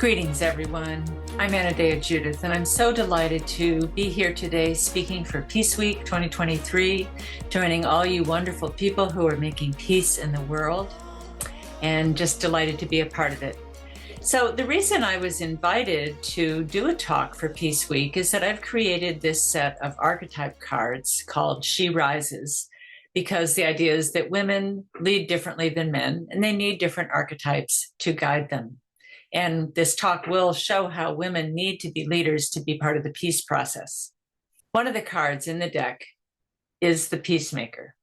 Greetings, everyone. I'm Anadea Judith, and I'm so delighted to be here today speaking for Peace Week 2023, joining all you wonderful people who are making peace in the world, and just delighted to be a part of it. So the reason I was invited to do a talk for Peace Week is that I've created this set of archetype cards called She Rises, because the idea is that women lead differently than men, and they need different archetypes to guide them. And this talk will show how women need to be leaders to be part of the peace process. One of the cards in the deck is the Peacemaker.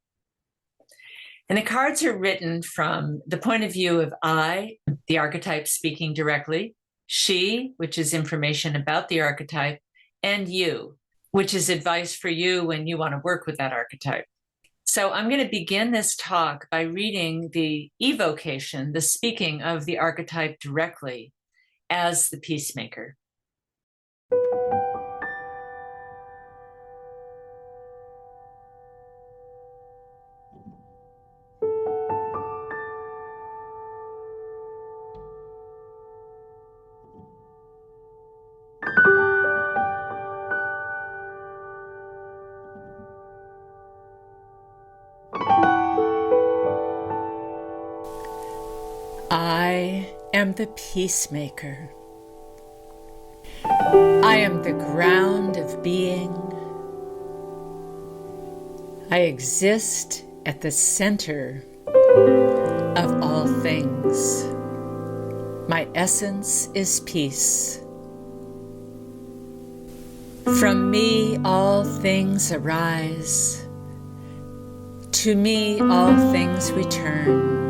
And the cards are written from the point of view of I, the archetype speaking directly, she, which is information about the archetype, and you, which is advice for you when you want to work with that archetype. So I'm going to begin this talk by reading the evocation, the speaking of the archetype directly as the peacemaker. I am the peacemaker. I am the ground of being. I exist at the center of all things. My essence is peace. From me all things arise. To me all things return.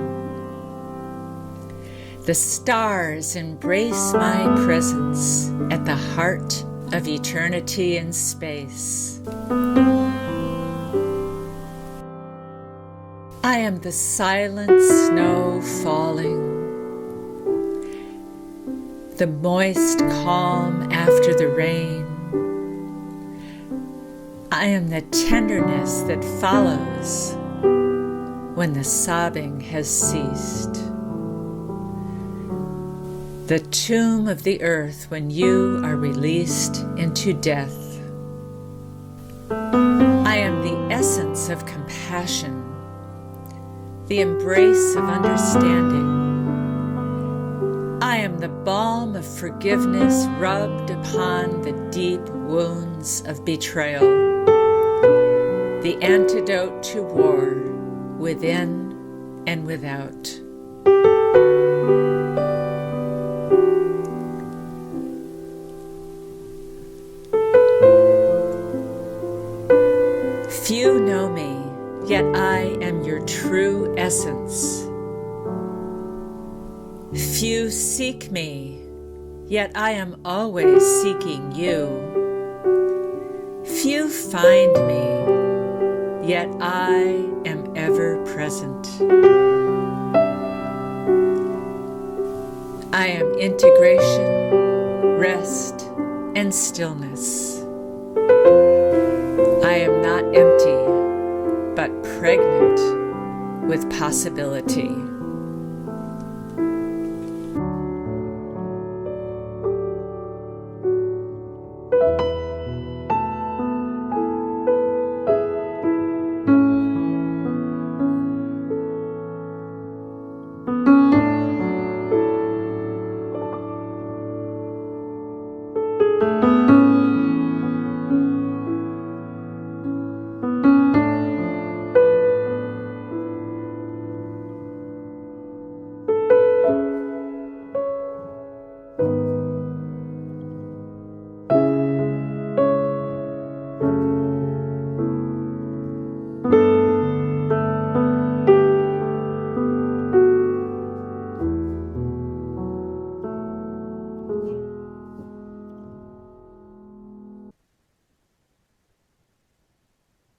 The stars embrace my presence at the heart of eternity and space. I am the silent snow falling, the moist calm after the rain. I am the tenderness that follows when the sobbing has ceased. The tomb of the earth when you are released into death. I am the essence of compassion, the embrace of understanding. I am the balm of forgiveness rubbed upon the deep wounds of betrayal, the antidote to war within and without. Few know me, yet I am your true essence. Few seek me, yet I am always seeking you. Few find me, yet I am ever present. I am integration, rest, and stillness. I am not empty, but pregnant with possibility.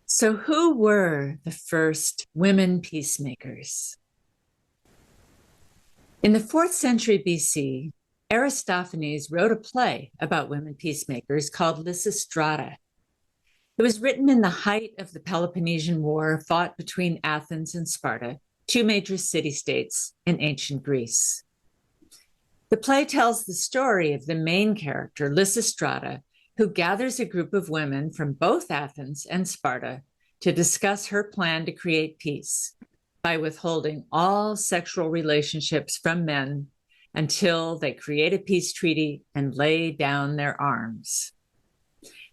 So who were the first women peacemakers? In the 4th century BC, Aristophanes wrote a play about women peacemakers called Lysistrata. It was written in the height of the Peloponnesian War fought between Athens and Sparta, two major city-states in ancient Greece. The play tells the story of the main character, Lysistrata, who gathers a group of women from both Athens and Sparta to discuss her plan to create peace by withholding all sexual relationships from men until they create a peace treaty and lay down their arms.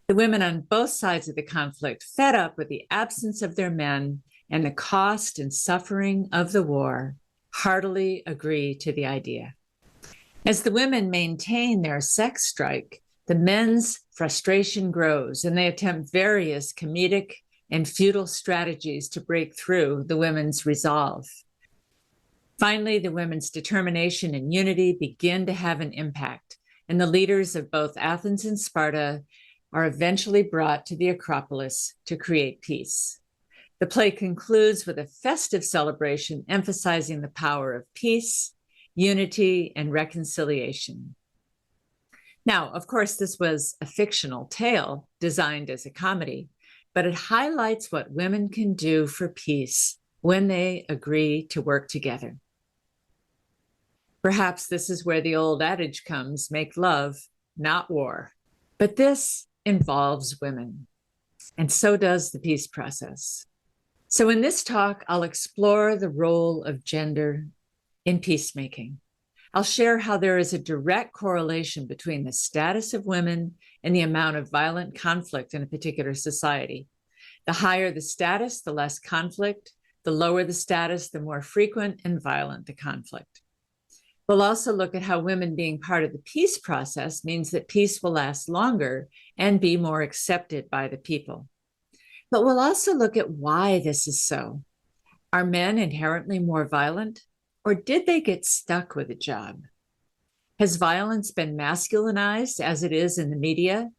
The women on both sides of the conflict, fed up with the absence of their men and the cost and suffering of the war, heartily agree to the idea. As the women maintain their sex strike, the men's frustration grows and they attempt various comedic and futile strategies to break through the women's resolve. Finally, the women's determination and unity begin to have an impact, and the leaders of both Athens and Sparta are eventually brought to the Acropolis to create peace. The play concludes with a festive celebration emphasizing the power of peace, unity, and reconciliation. Now, of course, this was a fictional tale designed as a comedy, but it highlights what women can do for peace when they agree to work together. Perhaps this is where the old adage comes, make love, not war. But this involves women, and so does the peace process. So in this talk, I'll explore the role of gender in peacemaking. I'll share how there is a direct correlation between the status of women and the amount of violent conflict in a particular society. The higher the status, the less conflict. The lower the status, the more frequent and violent the conflict. We'll also look at how women being part of the peace process means that peace will last longer and be more accepted by the people. But we'll also look at why this is so. Are men inherently more violent, or did they get stuck with a job? Has violence been masculinized as it is in the media?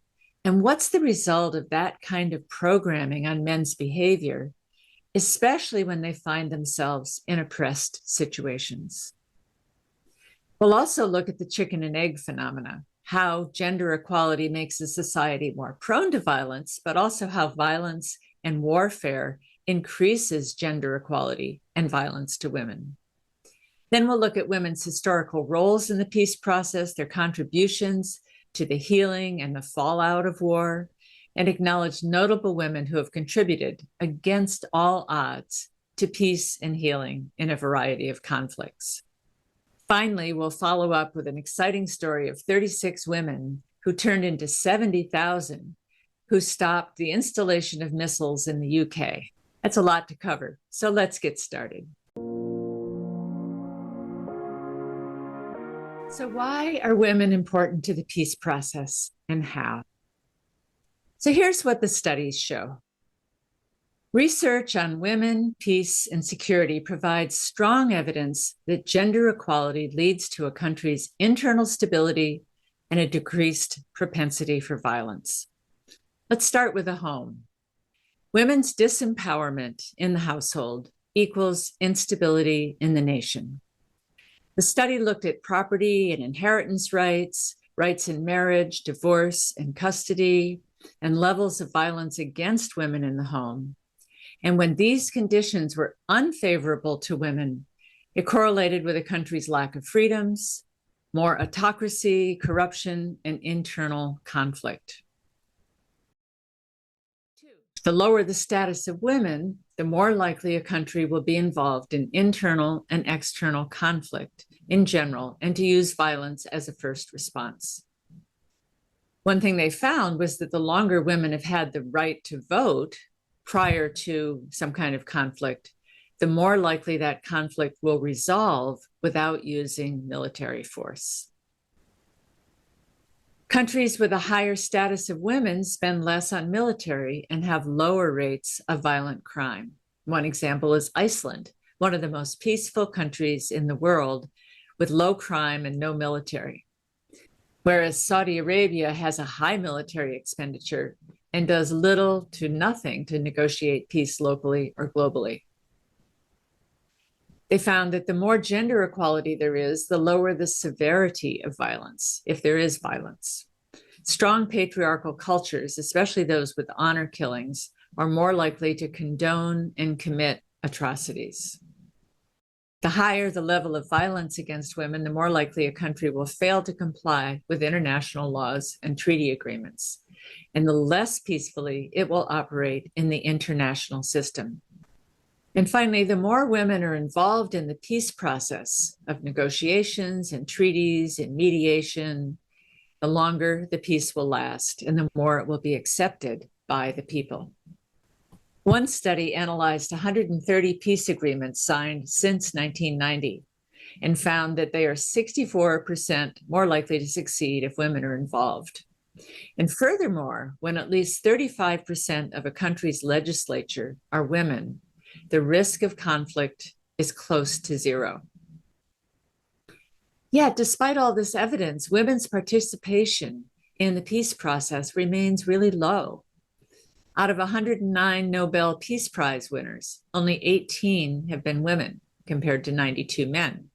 And what's the result of that kind of programming on men's behavior, especially when they find themselves in oppressed situations? We'll also look at the chicken and egg phenomena, how gender equality makes a society more prone to violence, but also how violence and warfare increases gender equality and violence to women. Then we'll look at women's historical roles in the peace process, their contributions to the healing and the fallout of war, and acknowledge notable women who have contributed against all odds to peace and healing in a variety of conflicts. Finally, we'll follow up with an exciting story of 36 women who turned into 70,000 who stopped the installation of missiles in the UK. That's a lot to cover, so let's get started. So why are women important to the peace process and how? So here's what the studies show. Research on women, peace, and security provides strong evidence that gender equality leads to a country's internal stability and a decreased propensity for violence. Let's start with the home. Women's disempowerment in the household equals instability in the nation. The study looked at property and inheritance rights, rights in marriage, divorce, and custody, and levels of violence against women in the home. And when these conditions were unfavorable to women, it correlated with a country's lack of freedoms, more autocracy, corruption, and internal conflict. The lower the status of women, the more likely a country will be involved in internal and external conflict in general, and to use violence as a first response. One thing they found was that the longer women have had the right to vote prior to some kind of conflict, the more likely that conflict will resolve without using military force. Countries with a higher status of women spend less on military and have lower rates of violent crime. One example is Iceland, one of the most peaceful countries in the world with low crime and no military. Whereas Saudi Arabia has a high military expenditure and does little to nothing to negotiate peace locally or globally. They found that the more gender equality there is, the lower the severity of violence, if there is violence. Strong patriarchal cultures, especially those with honor killings, are more likely to condone and commit atrocities. The higher the level of violence against women, the more likely a country will fail to comply with international laws and treaty agreements, and the less peacefully it will operate in the international system. And finally, the more women are involved in the peace process of negotiations and treaties and mediation, the longer the peace will last and the more it will be accepted by the people. One study analyzed 130 peace agreements signed since 1990 and found that they are 64% more likely to succeed if women are involved. And furthermore, when at least 35% of a country's legislature are women, the risk of conflict is close to zero. Yet, despite all this evidence, women's participation in the peace process remains really low. Out of 109 Nobel Peace Prize winners, only 18 have been women, compared to 92 men.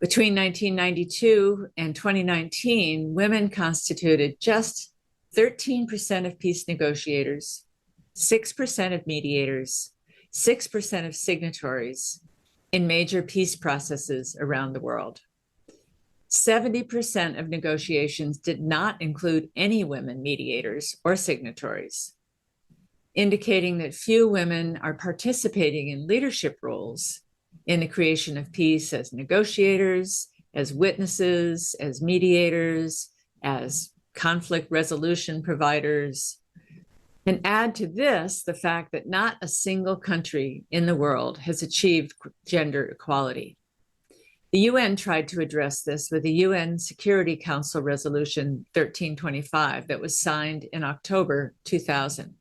Between 1992 and 2019, women constituted just 13% of peace negotiators, 6% of mediators, 6% of signatories in major peace processes around the world. 70% of negotiations did not include any women mediators or signatories, indicating that few women are participating in leadership roles in the creation of peace as negotiators, as witnesses, as mediators, as conflict resolution providers. And add to this the fact that not a single country in the world has achieved gender equality. The UN tried to address this with the UN Security Council Resolution 1325 that was signed in October 2000.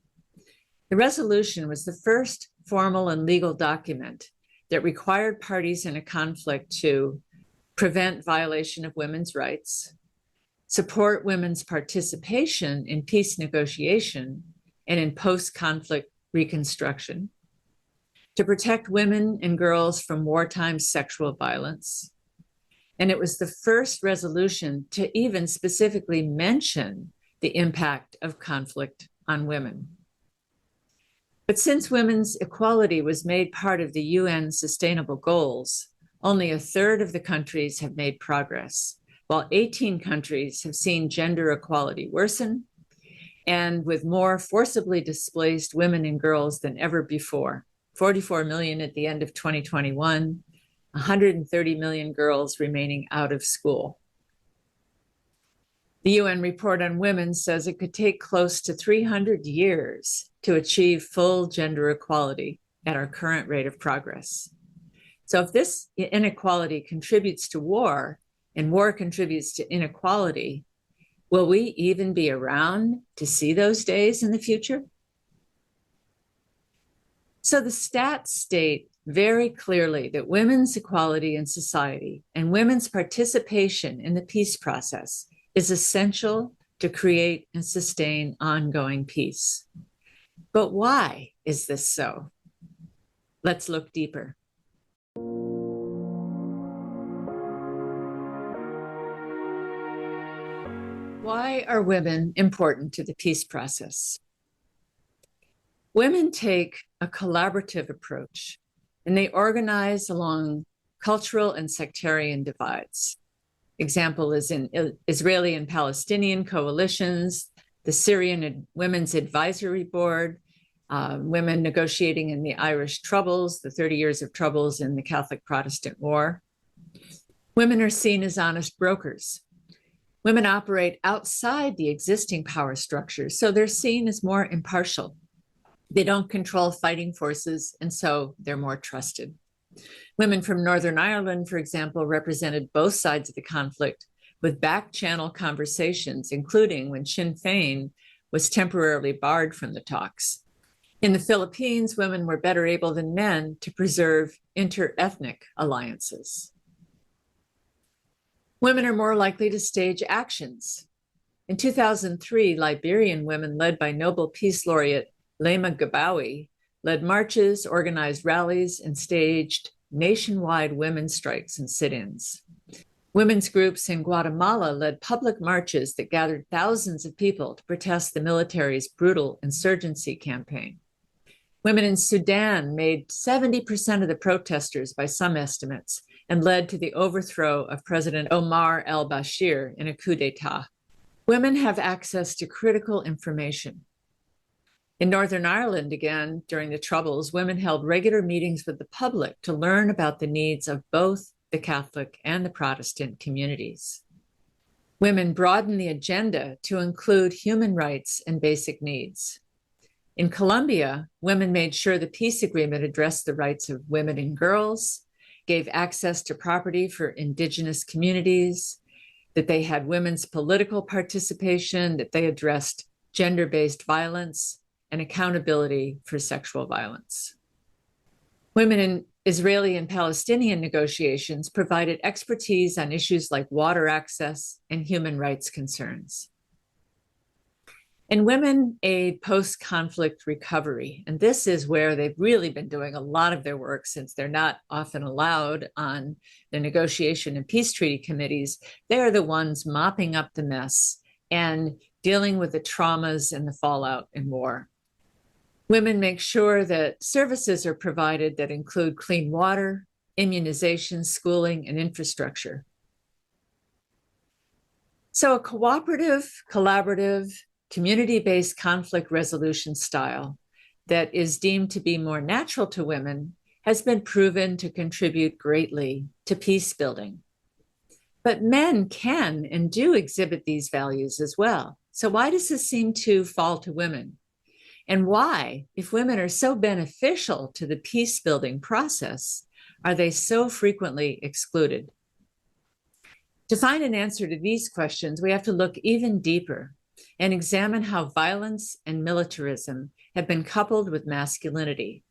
The resolution was the first formal and legal document that required parties in a conflict to prevent violation of women's rights, support women's participation in peace negotiation and in post-conflict reconstruction, to protect women and girls from wartime sexual violence. And it was the first resolution to even specifically mention the impact of conflict on women. But since women's equality was made part of the UN Sustainable Goals, only a third of the countries have made progress, while 18 countries have seen gender equality worsen, and with more forcibly displaced women and girls than ever before. 44 million at the end of 2021, 130 million girls remaining out of school. The UN report on women says it could take close to 300 years to achieve full gender equality at our current rate of progress. So if this inequality contributes to war and war contributes to inequality, will we even be around to see those days in the future? So the stats state very clearly that women's equality in society and women's participation in the peace process is essential to create and sustain ongoing peace. But why is this so? Let's look deeper. Why are women important to the peace process? Women take a collaborative approach, and they organize along cultural and sectarian divides. Example is in Israeli and Palestinian coalitions, the Syrian Women's Advisory Board, women negotiating in the Irish Troubles, the 30 Years of Troubles in the Catholic Protestant War. Women are seen as honest brokers. Women operate outside the existing power structures, so they're seen as more impartial. They don't control fighting forces, and so they're more trusted. Women from Northern Ireland, for example, represented both sides of the conflict with back-channel conversations, including when Sinn Féin was temporarily barred from the talks. In the Philippines, women were better able than men to preserve inter-ethnic alliances. Women are more likely to stage actions. In 2003, Liberian women led by Nobel Peace Laureate Lema Gabawi led marches, organized rallies, and staged nationwide women's strikes and sit-ins. Women's groups in Guatemala led public marches that gathered thousands of people to protest the military's brutal insurgency campaign. Women in Sudan made 70% of the protesters by some estimates and led to the overthrow of President Omar al-Bashir in a coup d'etat. Women have access to critical information. In Northern Ireland, again, during the Troubles, women held regular meetings with the public to learn about the needs of both the Catholic and the Protestant communities. Women broadened the agenda to include human rights and basic needs. In Colombia, women made sure the peace agreement addressed the rights of women and girls, gave access to property for indigenous communities, that they had women's political participation, that they addressed gender-based violence, and accountability for sexual violence. Women in Israeli and Palestinian negotiations provided expertise on issues like water access and human rights concerns. And women aid post-conflict recovery. And this is where they've really been doing a lot of their work, since they're not often allowed on the negotiation and peace treaty committees. They are the ones mopping up the mess and dealing with the traumas and the fallout in war. Women make sure that services are provided that include clean water, immunization, schooling, and infrastructure. So a cooperative, collaborative, community-based conflict resolution style that is deemed to be more natural to women has been proven to contribute greatly to peace building. But men can and do exhibit these values as well. So why does this seem to fall to women? And why, if women are so beneficial to the peace building process, are they so frequently excluded? To find an answer to these questions, we have to look even deeper and examine how violence and militarism have been coupled with masculinity,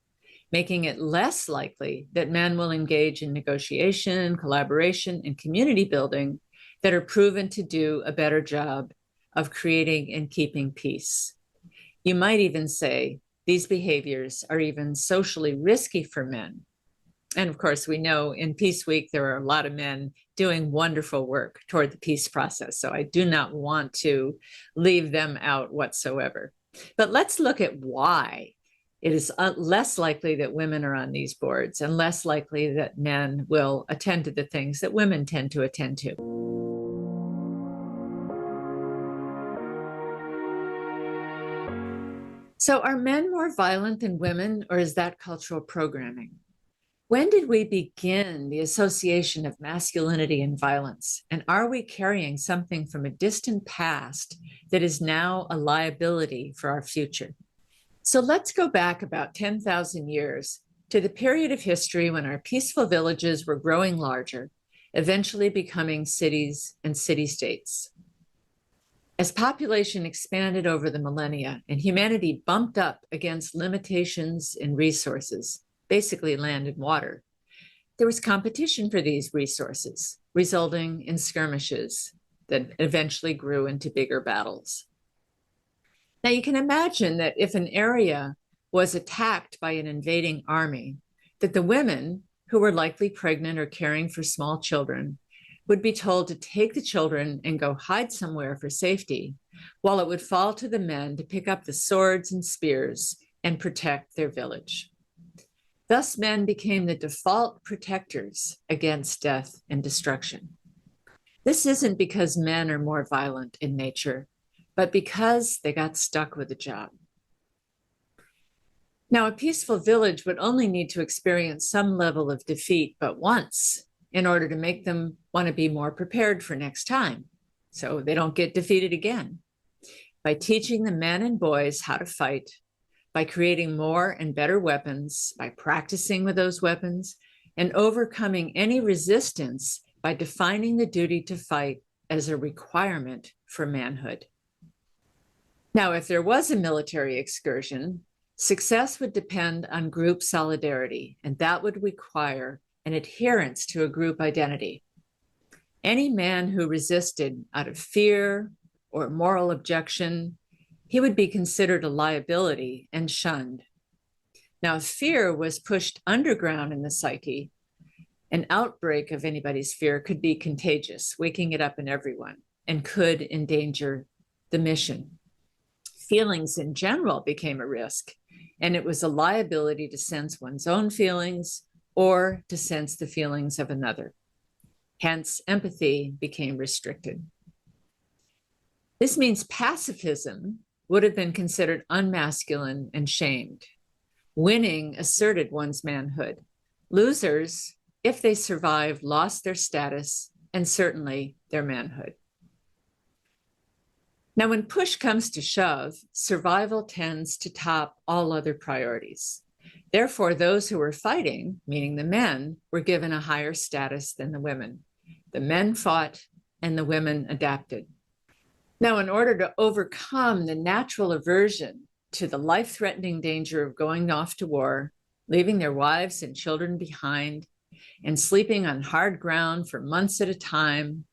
making it less likely that men will engage in negotiation, collaboration, and community building that are proven to do a better job of creating and keeping peace. You might even say these behaviors are even socially risky for men. And of course, we know in Peace Week, there are a lot of men doing wonderful work toward the peace process. So I do not want to leave them out whatsoever. But let's look at why it is less likely that women are on these boards and less likely that men will attend to the things that women tend to attend to. So are men more violent than women, or is that cultural programming? When did we begin the association of masculinity and violence? And are we carrying something from a distant past that is now a liability for our future? So let's go back about 10,000 years to the period of history when our peaceful villages were growing larger, eventually becoming cities and city-states. As population expanded over the millennia and humanity bumped up against limitations in resources, basically land and water, there was competition for these resources, resulting in skirmishes that eventually grew into bigger battles. Now you can imagine that if an area was attacked by an invading army, that the women, who were likely pregnant or caring for small children, would be told to take the children and go hide somewhere for safety, while it would fall to the men to pick up the swords and spears and protect their village. Thus, men became the default protectors against death and destruction. This isn't because men are more violent in nature, but because they got stuck with the job. Now, a peaceful village would only need to experience some level of defeat but once in order to make them want to be more prepared for next time, so they don't get defeated again. By teaching the men and boys how to fight, by creating more and better weapons, by practicing with those weapons, and overcoming any resistance by defining the duty to fight as a requirement for manhood. Now, if there was a military excursion, success would depend on group solidarity, and that would require an adherence to a group identity. Any man who resisted out of fear or moral objection, he would be considered a liability and shunned. Now, if fear was pushed underground in the psyche, an outbreak of anybody's fear could be contagious, waking it up in everyone, and could endanger the mission. Feelings in general became a risk, and it was a liability to sense one's own feelings or to sense the feelings of another. Hence, empathy became restricted. This means pacifism would have been considered unmasculine and shamed. Winning asserted one's manhood. Losers, if they survived, lost their status and certainly their manhood. Now, when push comes to shove, survival tends to top all other priorities. Therefore, those who were fighting, meaning the men, were given a higher status than the women. The men fought and the women adapted. Now, in order to overcome the natural aversion to the life-threatening danger of going off to war, leaving their wives and children behind, and sleeping on hard ground for months at a time,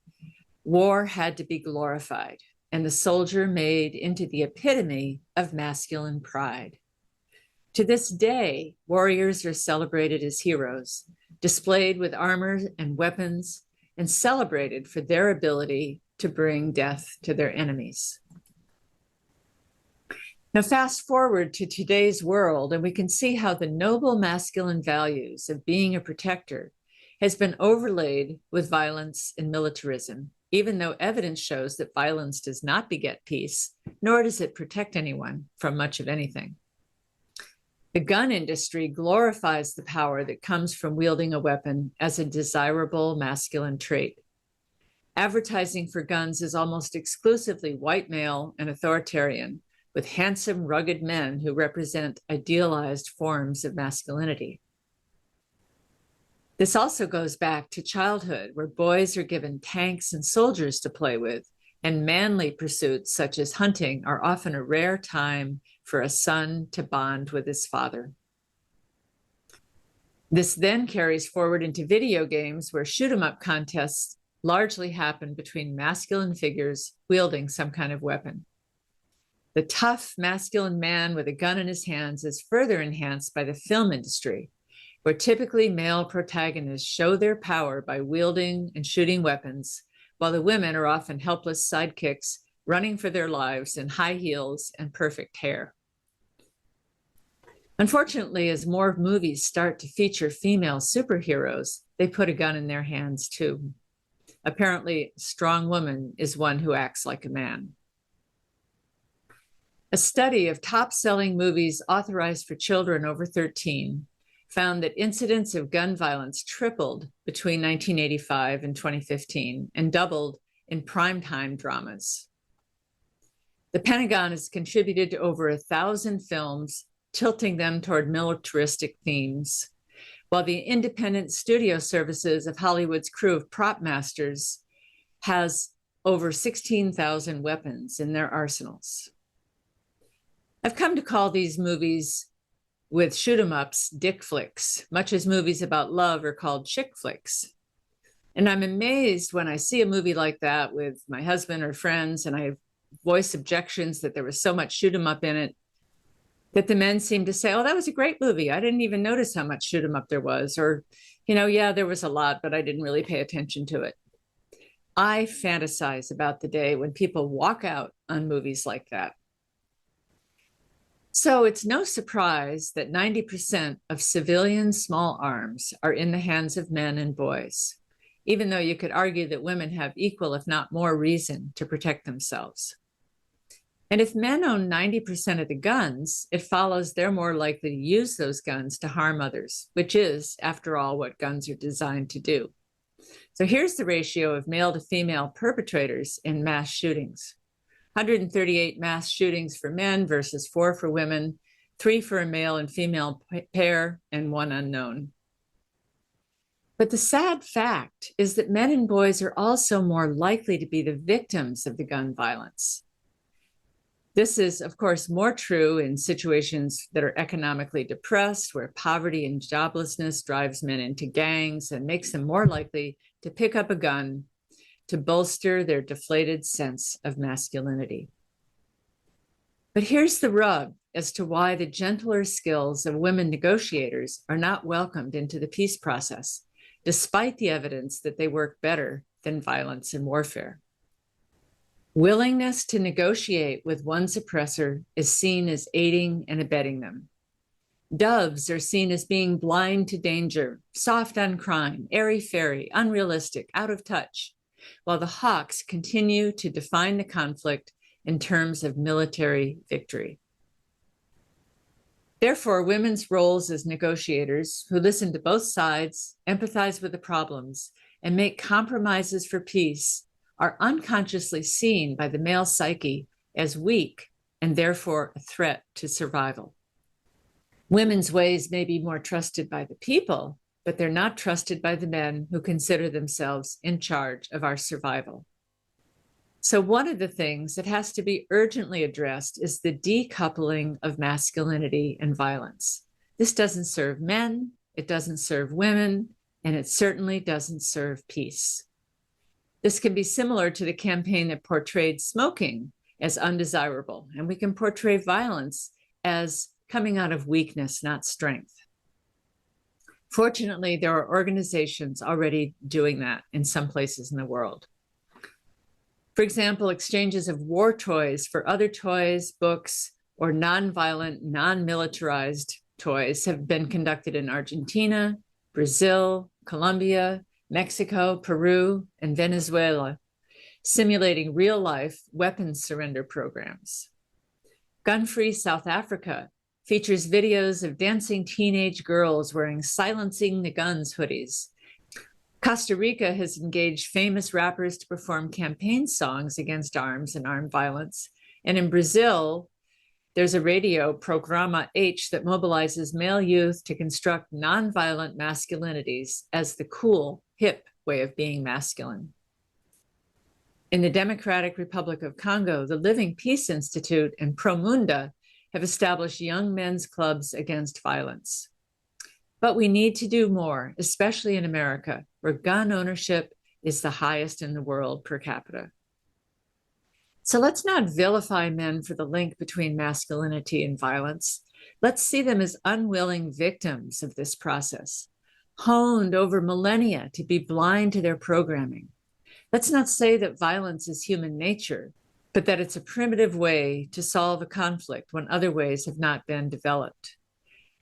war had to be glorified, and the soldier made into the epitome of masculine pride. To this day, warriors are celebrated as heroes, displayed with armor and weapons, and celebrated for their ability to bring death to their enemies. Now, fast forward to today's world, and we can see how the noble masculine values of being a protector has been overlaid with violence and militarism, even though evidence shows that violence does not beget peace, nor does it protect anyone from much of anything. The gun industry glorifies the power that comes from wielding a weapon as a desirable masculine trait. Advertising for guns is almost exclusively white male and authoritarian, with handsome, rugged men who represent idealized forms of masculinity. This also goes back to childhood, where boys are given tanks and soldiers to play with, and manly pursuits such as hunting are often a rare time for a son to bond with his father. This then carries forward into video games, where shoot-'em-up contests largely happen between masculine figures wielding some kind of weapon. The tough masculine man with a gun in his hands is further enhanced by the film industry, where typically male protagonists show their power by wielding and shooting weapons, while the women are often helpless sidekicks running for their lives in high heels and perfect hair. Unfortunately, as more movies start to feature female superheroes, they put a gun in their hands too. Apparently, a strong woman is one who acts like a man. A study of top-selling movies authorized for children over 13 found that incidents of gun violence tripled between 1985 and 2015 and doubled in primetime dramas. The Pentagon has contributed to over 1,000 films, tilting them toward militaristic themes, while the independent studio services of Hollywood's crew of prop masters has over 16,000 weapons in their arsenals. I've come to call these movies with shoot-'em-ups dick flicks, much as movies about love are called chick flicks. And I'm amazed when I see a movie like that with my husband or friends, and I voice objections that there was so much shoot-'em-up in it, that the men seem to say, oh, that was a great movie. I didn't even notice how much shoot-'em-up there was. Or, yeah, there was a lot, but I didn't really pay attention to it. I fantasize about the day when people walk out on movies like that. So it's no surprise that 90% of civilian small arms are in the hands of men and boys, even though you could argue that women have equal, if not more, reason to protect themselves. And if men own 90% of the guns, it follows they're more likely to use those guns to harm others, which is, after all, what guns are designed to do. So here's the ratio of male to female perpetrators in mass shootings. 138 mass shootings for men versus 4 for women, 3 for a male and female pair, and 1 unknown. But the sad fact is that men and boys are also more likely to be the victims of the gun violence. This is, of course, more true in situations that are economically depressed, where poverty and joblessness drives men into gangs and makes them more likely to pick up a gun to bolster their deflated sense of masculinity. But here's the rub as to why the gentler skills of women negotiators are not welcomed into the peace process, despite the evidence that they work better than violence and warfare. Willingness to negotiate with one's oppressor is seen as aiding and abetting them, Doves are seen as being blind to danger, soft on crime, airy-fairy, unrealistic, out of touch, while the hawks continue to define the conflict in terms of military victory. Therefore, women's roles as negotiators who listen to both sides, empathize with the problems, and make compromises for peace are unconsciously seen by the male psyche as weak and therefore a threat to survival. Women's ways may be more trusted by the people, but they're not trusted by the men who consider themselves in charge of our survival. So one of the things that has to be urgently addressed is the decoupling of masculinity and violence. This doesn't serve men, it doesn't serve women, and it certainly doesn't serve peace. This can be similar to the campaign that portrayed smoking as undesirable, and we can portray violence as coming out of weakness, not strength. Fortunately, there are organizations already doing that in some places in the world. For example, exchanges of war toys for other toys, books, or non-violent, non-militarized toys have been conducted in Argentina, Brazil, Colombia, Mexico, Peru, and Venezuela, simulating real-life weapons surrender programs. Gun-Free South Africa features videos of dancing teenage girls wearing Silencing the Guns hoodies. Costa Rica has engaged famous rappers to perform campaign songs against arms and armed violence. And in Brazil, there's a radio, Programa H, that mobilizes male youth to construct nonviolent masculinities as the cool, hip way of being masculine. In the Democratic Republic of Congo, the Living Peace Institute and Promunda have established young men's clubs against violence. But we need to do more, especially in America, where gun ownership is the highest in the world per capita. So let's not vilify men for the link between masculinity and violence. Let's see them as unwilling victims of this process, honed over millennia to be blind to their programming. Let's not say that violence is human nature, but that it's a primitive way to solve a conflict when other ways have not been developed.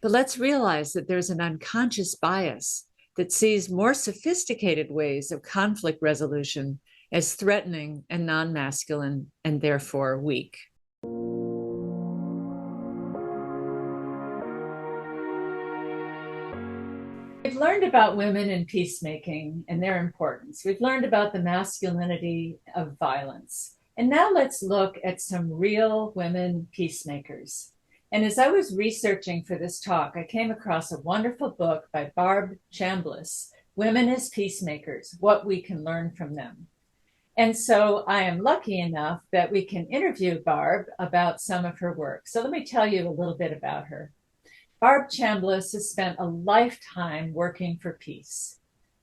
But let's realize that there's an unconscious bias that sees more sophisticated ways of conflict resolution as threatening and non-masculine and therefore weak. We've learned about women in peacemaking and their importance. We've learned about the masculinity of violence. And now let's look at some real women peacemakers. And as I was researching for this talk, I came across a wonderful book by Barb Chambliss, Women as Peacemakers, What We Can Learn from Them. And so I am lucky enough that we can interview Barb about some of her work. So let me tell you a little bit about her. Barb Chambliss has spent a lifetime working for peace.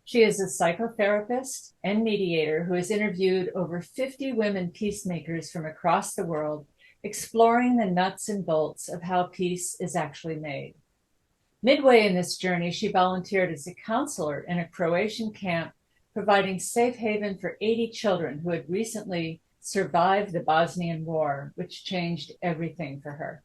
She is a psychotherapist and mediator who has interviewed over 50 women peacemakers from across the world, exploring the nuts and bolts of how peace is actually made. Midway in this journey, she volunteered as a counselor in a Croatian camp, providing safe haven for 80 children who had recently survived the Bosnian War, which changed everything for her.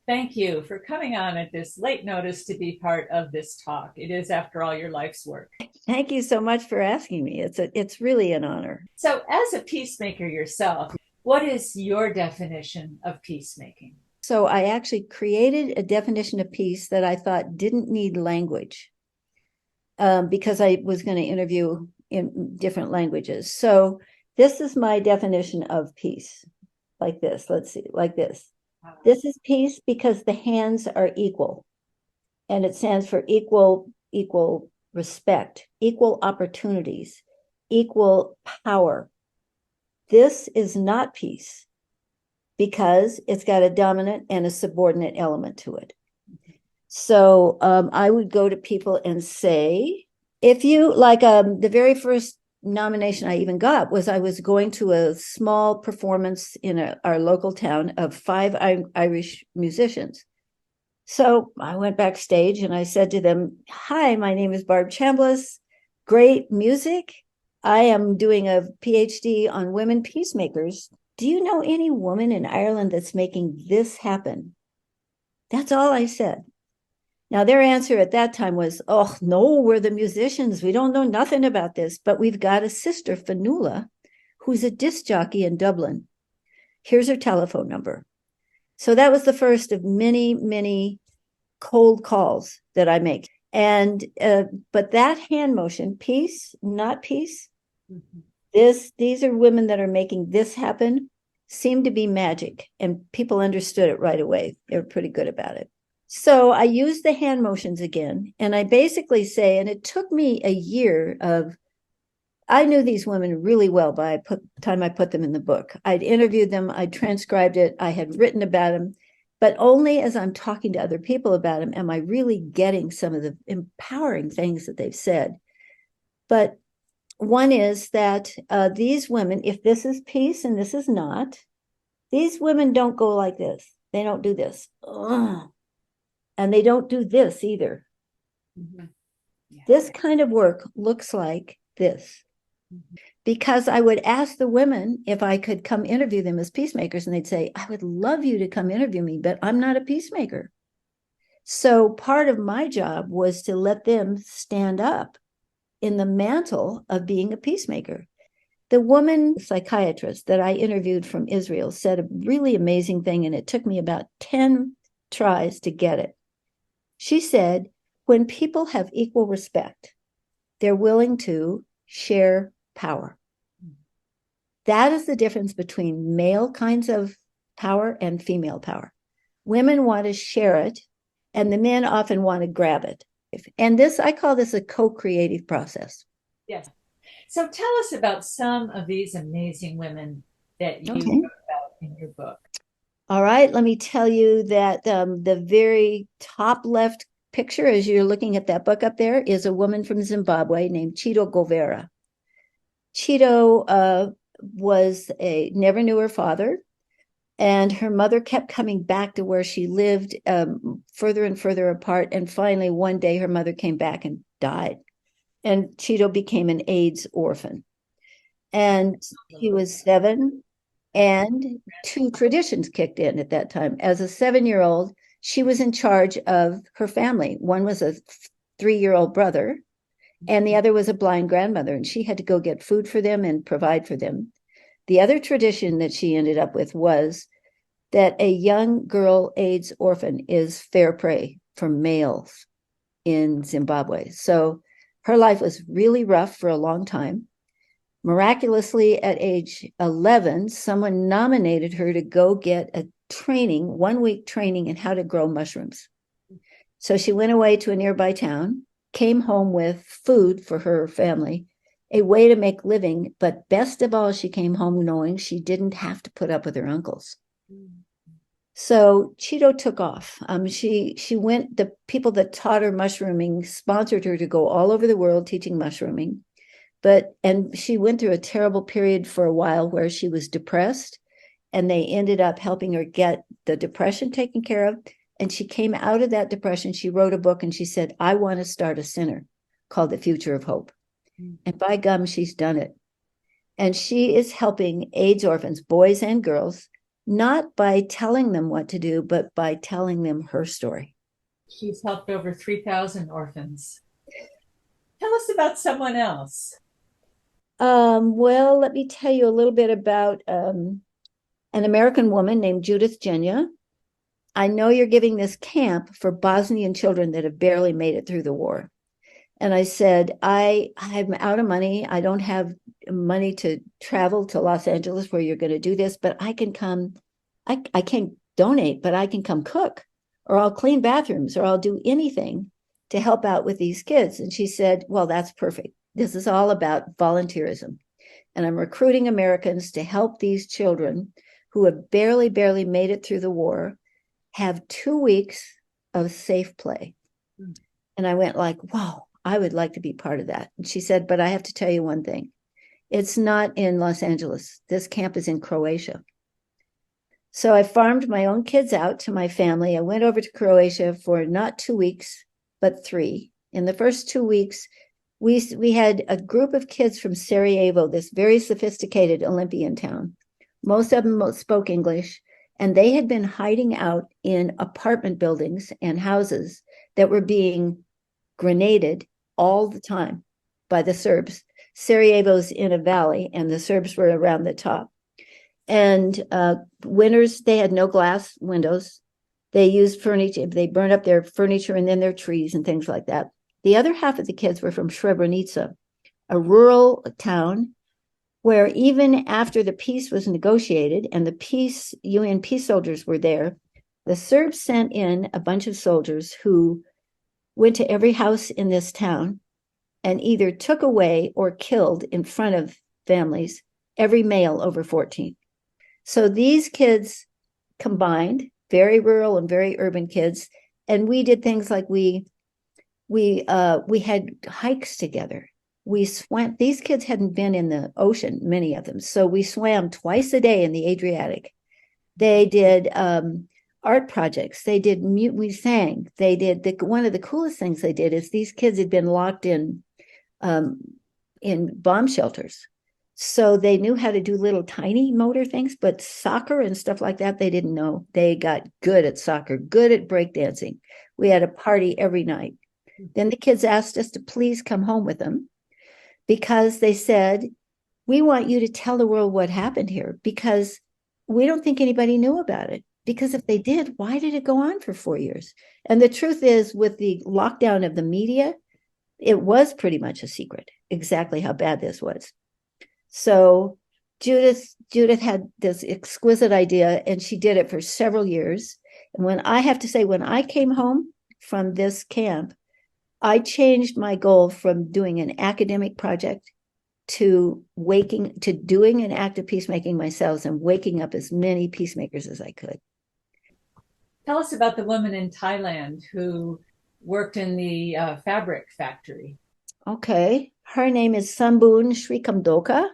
Thank you for coming on at this late notice to be part of this talk. It is, after all, your life's work. Thank you so much for asking me. It's really an honor. So as a peacemaker yourself, what is your definition of peacemaking? So I actually created a definition of peace that I thought didn't need language because I was going to interview in different languages. So this is my definition of peace, like this. Let's see, like this. This is peace because the hands are equal, and it stands for equal respect, equal opportunities, equal power. This is not peace because it's got a dominant and a subordinate element to it. So I would go to people and say, if you like, the very first nomination I even got was I was going to a small performance in our local town of 5 Irish musicians. So I went backstage and I said to them, "Hi, my name is Barb Chambliss. Great music. I am doing a PhD on women peacemakers. Do you know any woman in Ireland that's making this happen?" That's all I said. Now, their answer at that time was, oh, no, we're the musicians. We don't know nothing about this, but we've got a sister, Fanula, who's a disc jockey in Dublin. Here's her telephone number. So that was the first of many, many cold calls that I make. And, but that hand motion, peace, not peace, these are women that are making this happen, seemed to be magic. And people understood it right away. They were pretty good about it. So I use the hand motions again. And I basically say, and it took me a year of, I knew these women really well by the time I put them in the book. I'd interviewed them, I'd transcribed it, I had written about them, but only as I'm talking to other people about them am I really getting some of the empowering things that they've said. But one is that these women, if this is peace and this is not, these women don't go like this. They don't do this. Ugh. And they don't do this either. Mm-hmm. Yeah. This kind of work looks like this. Mm-hmm. Because I would ask the women if I could come interview them as peacemakers, and they'd say, I would love you to come interview me, but I'm not a peacemaker. So part of my job was to let them stand up in the mantle of being a peacemaker. The woman psychiatrist that I interviewed from Israel said a really amazing thing, and it took me about 10 tries to get it. She said, when people have equal respect, they're willing to share power. That is the difference between male kinds of power and female power. Women want to share it, and the men often want to grab it. And this, I call this a co-creative process. Yes. So tell us about some of these amazing women that you wrote about in your book. All right, let me tell you that the very top left picture, as you're looking at that book up there, is a woman from Zimbabwe named Chito Govera. Chito never knew her father, and her mother kept coming back to where she lived, further and further apart. And finally, one day, her mother came back and died, and Chito became an AIDS orphan. And he was 7. And 2 traditions kicked in at that time. As a 7-year-old, she was in charge of her family. One was a 3-year-old brother, and the other was a blind grandmother, and she had to go get food for them and provide for them. The other tradition that she ended up with was that a young girl AIDS orphan is fair prey for males in Zimbabwe. So her life was really rough for a long time. Miraculously, at age 11, someone nominated her to go get a 1-week training in how to grow mushrooms. So she went away to a nearby town, came home with food for her family, a way to make living, but best of all, she came home knowing she didn't have to put up with her uncles. So Chito took off. She went, the people that taught her mushrooming sponsored her to go all over the world teaching mushrooming. And she went through a terrible period for a while where she was depressed, and they ended up helping her get the depression taken care of. And she came out of that depression. She wrote a book and she said, I want to start a center called The Future of Hope. And by gum, she's done it. And she is helping AIDS orphans, boys and girls, not by telling them what to do, but by telling them her story. She's helped over 3,000 orphans. Tell us about someone else. Well, let me tell you a little bit about an American woman named Judith Genya. I know you're giving this camp for Bosnian children that have barely made it through the war. And I said, I'm out of money. I don't have money to travel to Los Angeles where you're going to do this, but I can come. I can't donate, but I can come cook, or I'll clean bathrooms, or I'll do anything to help out with these kids. And she said, well, that's perfect. This is all about volunteerism. And I'm recruiting Americans to help these children who have barely made it through the war have 2 weeks of safe play. And I went like, wow, I would like to be part of that. And she said, but I have to tell you one thing. It's not in Los Angeles. This camp is in Croatia. So I farmed my own kids out to my family. I went over to Croatia for not 2 weeks, but 3. In the first 2 weeks, we had a group of kids from Sarajevo, this very sophisticated Olympian town. Most of them spoke English, and they had been hiding out in apartment buildings and houses that were being grenaded all the time by the Serbs. Sarajevo's in a valley, and the Serbs were around the top. And winters, they had no glass windows. They used furniture. They burned up their furniture and then their trees and things like that. The other half of the kids were from Srebrenica, a rural town where even after the peace was negotiated and the UN peace soldiers were there, the Serbs sent in a bunch of soldiers who went to every house in this town and either took away or killed in front of families every male over 14. So these kids combined, very rural and very urban kids, and we did things like we had hikes together. We swam. These kids hadn't been in the ocean, many of them, so we swam twice a day in the Adriatic. They did art projects. We sang. They did one of the coolest things they did is these kids had been locked in bomb shelters. So they knew how to do little tiny motor things, but soccer and stuff like that, they didn't know. They got good at soccer, good at breakdancing. We had a party every night. Then the kids asked us to please come home with them because they said, we want you to tell the world what happened here because we don't think anybody knew about it. Because if they did, why did it go on for 4 years? And the truth is, with the lockdown of the media, it was pretty much a secret exactly how bad this was. So Judith had this exquisite idea, and she did it for several years. And when I came home from this camp, I changed my goal from doing an academic project to doing an act of peacemaking myself and waking up as many peacemakers as I could. Tell us about the woman in Thailand who worked in the fabric factory. Okay. Her name is Sambun Srikamdoka.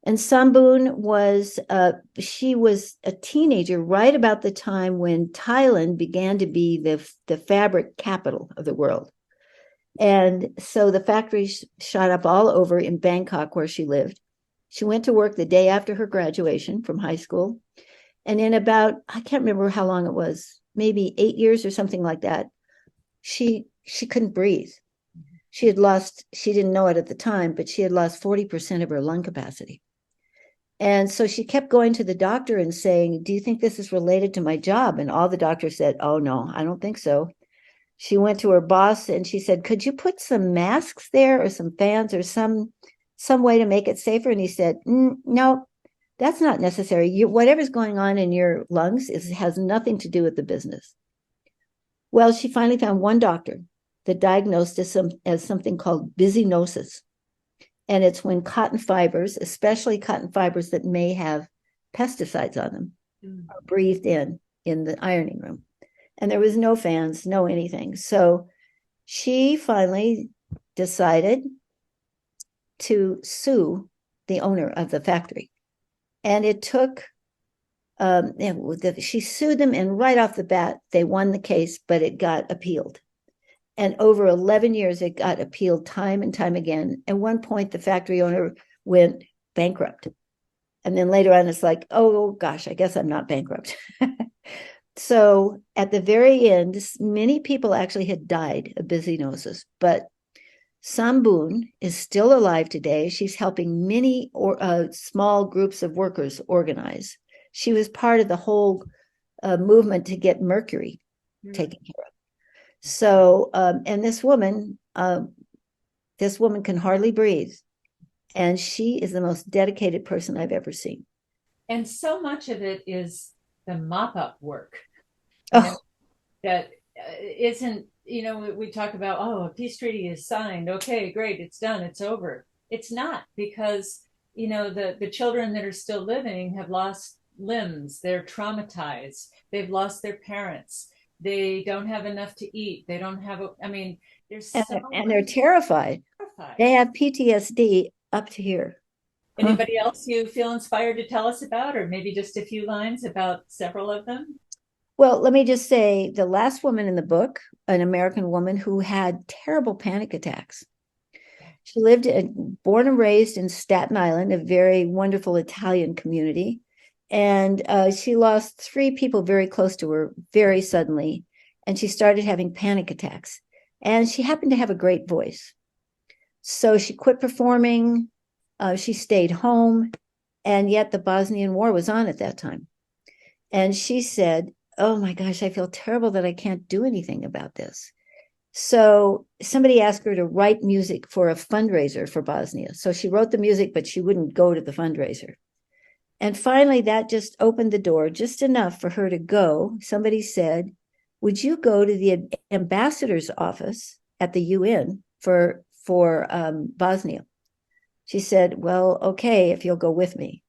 And Sambun she was a teenager right about the time when Thailand began to be the fabric capital of the world. And so the factory shot up all over in Bangkok where she lived. She went to work the day after her graduation from high school. And in about, I can't remember how long it was, maybe 8 years or something like that, she couldn't breathe. She didn't know it at the time, but she had lost 40% of her lung capacity. And so she kept going to the doctor and saying, do you think this is related to my job? And all the doctors said, oh, no, I don't think so. She went to her boss and she said, could you put some masks there or some fans or some way to make it safer? And he said, no, that's not necessary. Whatever's going on in your lungs has nothing to do with the business. Well, she finally found one doctor that diagnosed as something called byssinosis. And it's when cotton fibers, especially cotton fibers that may have pesticides on them, are breathed in the ironing room. And there was no fans, no anything. So she finally decided to sue the owner of the factory. And it took, she sued them, and right off the bat, they won the case, but it got appealed. And over 11 years, it got appealed time and time again. At one point, the factory owner went bankrupt. And then later on, it's like, oh, gosh, I guess I'm not bankrupt. So at the very end, many people actually had died of byssinosis, but Sambun is still alive today. She's helping many small groups of workers organize. She was part of the whole movement to get mercury taken care of. So, and this woman can hardly breathe. And she is the most dedicated person I've ever seen. And so much of it is the mop-up work. That isn't, we talk about, oh, a peace treaty is signed. Okay, great, it's done, it's over. It's not, because, the children that are still living have lost limbs. They're traumatized. They've lost their parents. They don't have enough to eat. They don't have, there's and they're terrified. They have PTSD up to here. Anybody else you feel inspired to tell us about, or maybe just a few lines about several of them? Well, let me just say the last woman in the book, an American woman who had terrible panic attacks. She born and raised in Staten Island, a very wonderful Italian community. And she lost 3 people very close to her very suddenly. and she started having panic attacks. And she happened to have a great voice. So she quit performing. She stayed home. And yet the Bosnian War was on at that time. And she said, oh my gosh, I feel terrible that I can't do anything about this. So somebody asked her to write music for a fundraiser for Bosnia. So she wrote the music, but she wouldn't go to the fundraiser. And finally, that just opened the door just enough for her to go. Somebody said, would you go to the ambassador's office at the UN for Bosnia? She said, well, okay, if you'll go with me.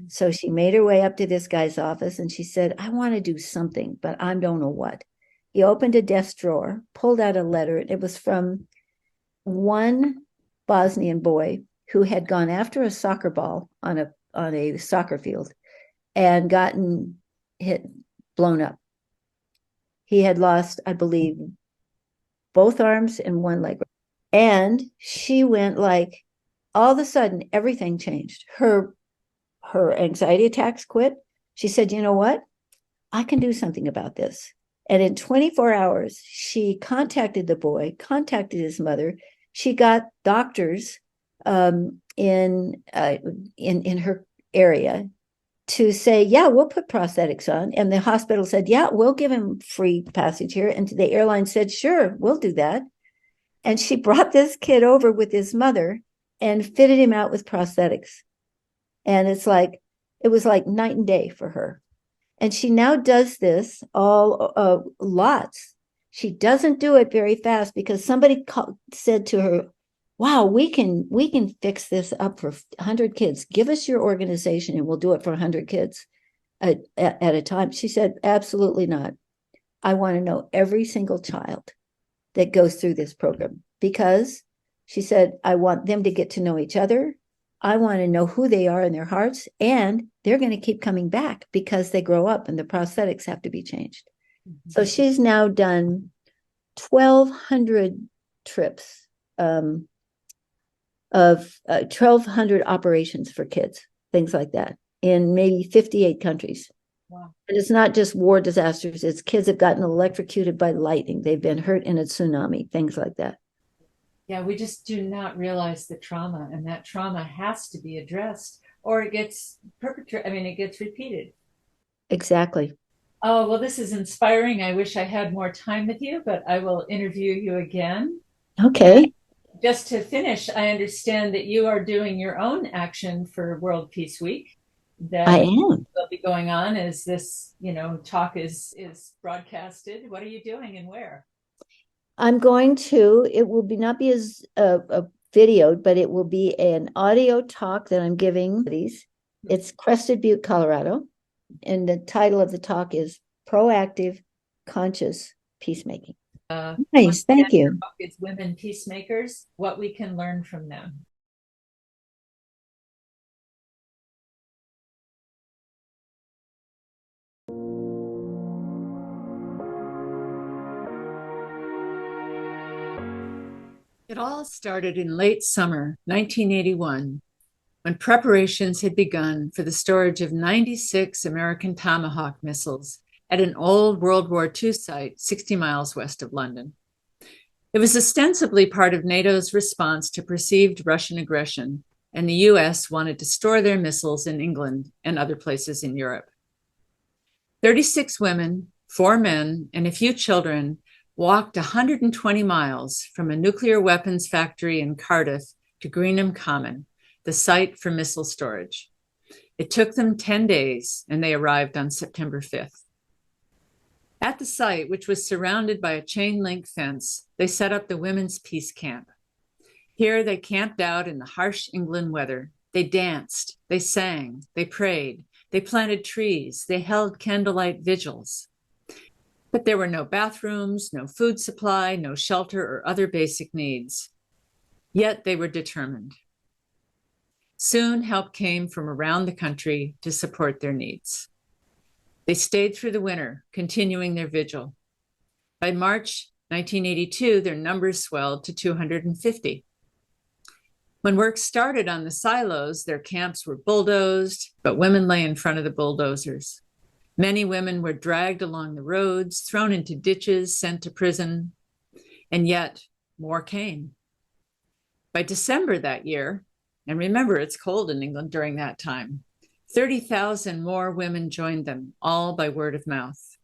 So she made her way up to this guy's office and she said, I want to do something, but I don't know what. He opened a desk drawer, pulled out a letter. It was from one Bosnian boy who had gone after a soccer ball on a soccer field and gotten blown up. He had lost, I believe, both arms and one leg. And she went like, all of a sudden, everything changed. Her anxiety attacks quit. She said, you know what? I can do something about this. And in 24 hours, she contacted the boy, contacted his mother. She got doctors in her area to say, yeah, we'll put prosthetics on. And the hospital said, yeah, we'll give him free passage here. And the airline said, sure, we'll do that. And she brought this kid over with his mother and fitted him out with prosthetics. And it was like night and day for her. And she now does this all lots. She doesn't do it very fast because somebody said to her, wow, we can fix this up for 100 kids. Give us your organization and we'll do it for 100 kids at a time. She said, absolutely not. I want to know every single child that goes through this program because she said, I want them to get to know each other. I want to know who they are in their hearts, and they're going to keep coming back because they grow up and the prosthetics have to be changed. Mm-hmm. So she's now done 1,200 trips of 1,200 operations for kids, things like that, in maybe 58 countries. Wow. And it's not just war disasters. It's kids have gotten electrocuted by lightning. They've been hurt in a tsunami, things like that. Yeah, we just do not realize the trauma, and that trauma has to be addressed or it gets it gets repeated. Exactly. Oh, well, this is inspiring. I wish I had more time with you, but I will interview you again. Okay. And just to finish, I understand that you are doing your own action for World Peace Week. That I am. will be going on as this, talk is broadcasted. What are you doing and where? I'm going to, it will not be as videoed, but it will be an audio talk that I'm giving. It's Crested Butte, Colorado. And the title of the talk is Proactive, Conscious Peacemaking. Nice, thank you. It's Women Peacemakers, what we can learn from them. It all started in late summer 1981, when preparations had begun for the storage of 96 American Tomahawk missiles at an old World War II site 60 miles west of London. It was ostensibly part of NATO's response to perceived Russian aggression, and the US wanted to store their missiles in England and other places in Europe. 36 women, 4 men, and a few children walked 120 miles from a nuclear weapons factory in Cardiff to Greenham Common, the site for missile storage. It took them 10 days, and they arrived on September 5th. At the site, which was surrounded by a chain-link fence, they set up the Women's Peace Camp. Here they camped out in the harsh England weather. They danced, they sang, they prayed, they planted trees, they held candlelight vigils. But there were no bathrooms, no food supply, no shelter or other basic needs. Yet they were determined. Soon help came from around the country to support their needs. They stayed through the winter, continuing their vigil. By March 1982, their numbers swelled to 250. When work started on the silos, their camps were bulldozed, but women lay in front of the bulldozers. Many women were dragged along the roads, thrown into ditches, sent to prison, and yet more came. By December that year, and remember it's cold in England during that time, 30,000 more women joined them, all by word of mouth.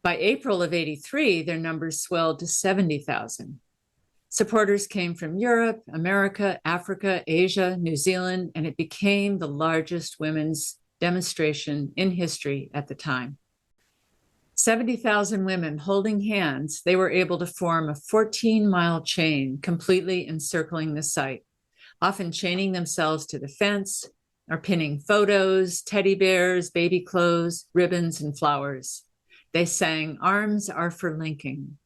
By April of '83, their numbers swelled to 70,000. Supporters came from Europe, America, Africa, Asia, New Zealand, and it became the largest women's demonstration in history at the time. 70,000 women holding hands, they were able to form a 14-mile chain completely encircling the site, often chaining themselves to the fence or pinning photos, teddy bears, baby clothes, ribbons, and flowers. They sang, "Arms are for linking."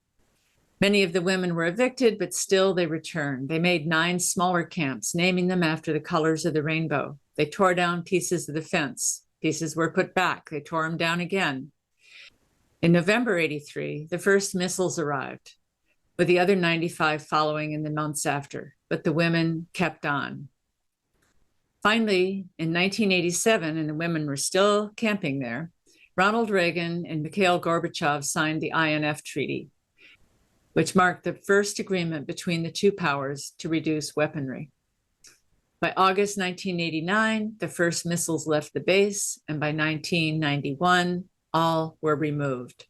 Many of the women were evicted, but still they returned. They made 9 smaller camps, naming them after the colors of the rainbow. They tore down pieces of the fence. Pieces were put back. They tore them down again. In November '83, the first missiles arrived, with the other 95 following in the months after, but the women kept on. Finally, in 1987, and the women were still camping there, Ronald Reagan and Mikhail Gorbachev signed the INF Treaty, which marked the first agreement between the two powers to reduce weaponry. By August 1989, the first missiles left the base, and by 1991, all were removed.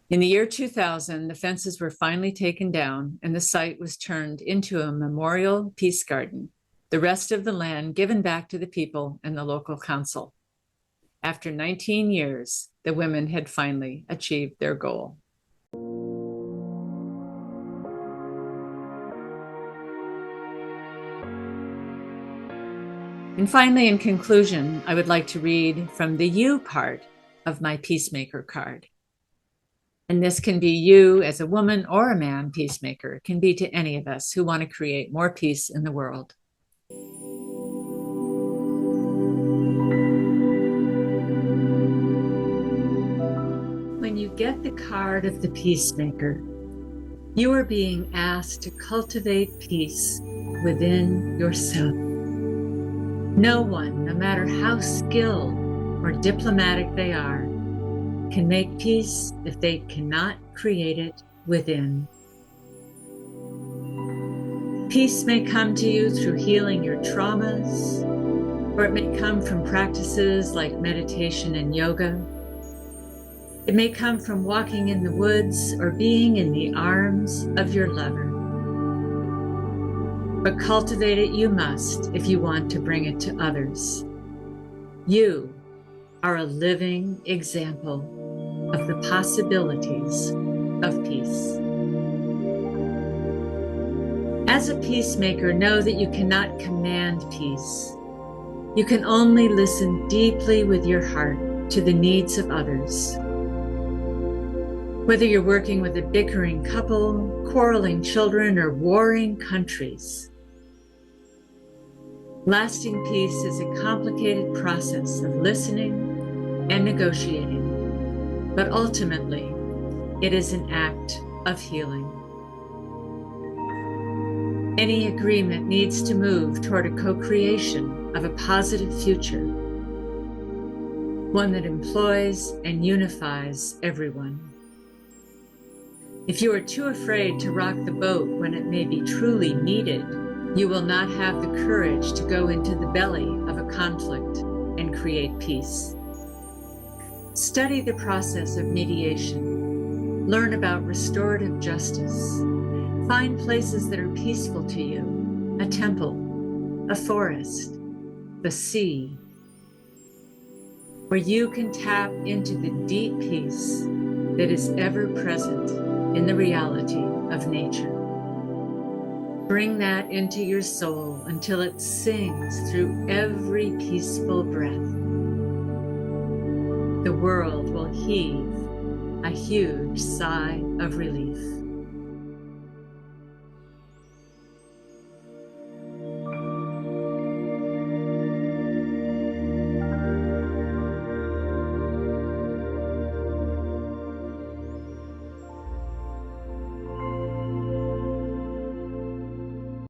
In the year 2000, the fences were finally taken down, and the site was turned into a memorial peace garden, the rest of the land given back to the people and the local council. After 19 years, the women had finally achieved their goal. And finally, in conclusion, I would like to read from the you part of my Peacemaker card. And this can be you as a woman or a man peacemaker. It can be to any of us who want to create more peace in the world. When you get the card of the peacemaker, you are being asked to cultivate peace within yourself. No one, no matter how skilled or diplomatic they are, can make peace if they cannot create it within. Peace may come to you through healing your traumas, or it may come from practices like meditation and yoga. It may come from walking in the woods or being in the arms of your lover. But cultivate it you must if you want to bring it to others. You are a living example of the possibilities of peace. As a peacemaker, know that you cannot command peace. You can only listen deeply with your heart to the needs of others. Whether you're working with a bickering couple, quarreling children, or warring countries, lasting peace is a complicated process of listening and negotiating, but ultimately, it is an act of healing. Any agreement needs to move toward a co-creation of a positive future, one that employs and unifies everyone. If you are too afraid to rock the boat when it may be truly needed, you will not have the courage to go into the belly of a conflict and create peace. Study the process of mediation. Learn about restorative justice. Find places that are peaceful to you, a temple, a forest, the sea, where you can tap into the deep peace that is ever present in the reality of nature. Bring that into your soul until it sings through every peaceful breath. The world will heave a huge sigh of relief.